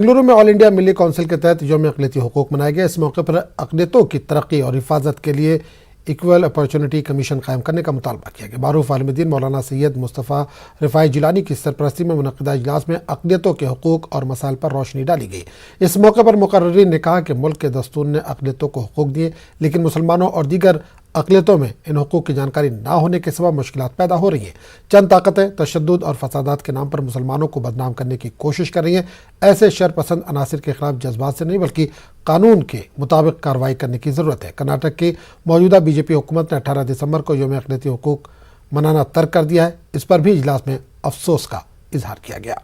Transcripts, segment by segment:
बेंगलुरु में all India मिली council के तहत यौम अक़लियती हुकूक मनाया गया। इस मौके पर अक़लियतों की तरक्की और हिफाजत के लिए इक्वल अपॉर्चुनिटी कमीशन कायम करने का मुतालबा किया गया। मारूफ आलिम-ए-दीन मौलाना सैयद मुस्तफ़ा रिफ़ाई जिलानी की सरपरस्ती में मुनक़िदा इजलास में अक़लियतों के हुकूक और मसाइल पर रोशनी डाली गई। इस मौके पर मुक़र्रिरीन ने कहा कि मुल्क के दस्तूर ने अक़लियतों को हुकूक दिए, लेकिन मुसलमानों और दीगर अक़लियतों में इन हुकूक की जानकारी ना होने के सबब मुश्किलात पैदा हो रही हैं। चंद ताकतें तशद्दुद और फसादात के नाम पर मुसलमानों को बदनाम करने की कोशिश कर रही हैं। ऐसे शरपसंद अनासिर के खिलाफ जज्बात से नहीं बल्कि कानून के मुताबिक कार्रवाई करने की ज़रूरत है। कर्नाटक की मौजूदा बीजेपी हुकूमत ने 18 दिसंबर को यौम अक़लियती हुकूक मनाना तर्क कर दिया है। इस पर भी इजलास में अफसोस का इजहार किया गया।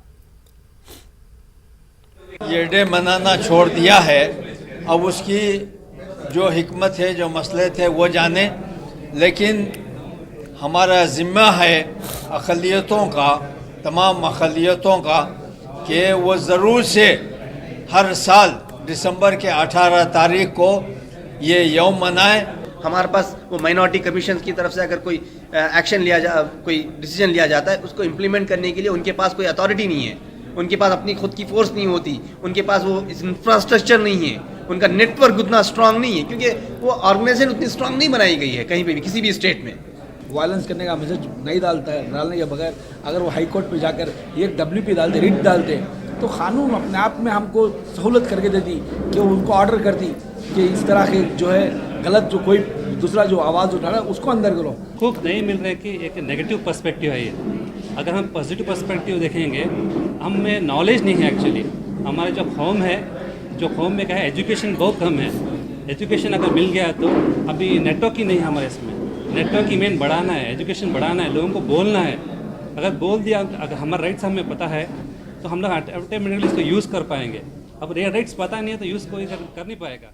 ये डे मनाना छोड़ दिया है, अब उसकी जो हिकमत है, जो मसले थे वो जाने, लेकिन हमारा ज़िम्मा है अक़लियतों का, तमाम अक़लियतों का, कि वो ज़रूर से हर साल दिसंबर के 18 तारीख को ये यौम मनाएं। हमारे पास वो माइनॉरिटी कमीशन की तरफ से अगर कोई एक्शन कोई डिसीजन लिया जाता है, उसको इम्प्लीमेंट करने के लिए उनके पास कोई अथॉरिटी नहीं है, उनके पास अपनी खुद की फोर्स नहीं होती, उनके पास वो इंफ्रास्ट्रक्चर नहीं है, उनका नेटवर्क उतना स्ट्रांग नहीं है, क्योंकि वो ऑर्गेनाइजेशन उतनी स्ट्रांग नहीं बनाई गई है कहीं पे भी, किसी भी स्टेट में। वायलेंस करने का मैसेज नहीं डालने के बगैर अगर वो हाई कोर्ट पे जाकर एक WP डालते, रिट डालते, तो कानून अपने आप में हमको सहूलत करके देती कि उनको ऑर्डर करती कि इस तरह के जो है गलत जो कोई दूसरा जो आवाज़ उठा रहा है उसको अंदर करो। खूब नहीं मिल रहा है कि एक नेगेटिव पर्सपेक्टिव है ये। अगर हम पॉजिटिव पर्सपेक्टिव देखेंगे, हमें नॉलेज नहीं है एक्चुअली। हमारे जो कौम है, जो कौम में क्या है, एजुकेशन बहुत कम है। एजुकेशन अगर मिल गया तो अभी नेटवर्क ही नहीं है हमारे इसमें। नेटवर्क ही मेन बढ़ाना है, एजुकेशन बढ़ाना है, लोगों को बोलना है। अगर बोल दिया, अगर हमारे राइट्स हमें पता है तो हम लोग ऑटोमेटिकली इसको यूज़ कर पाएंगे। अब राइट्स पता नहीं है तो यूज़ कोई कर नहीं पाएगा।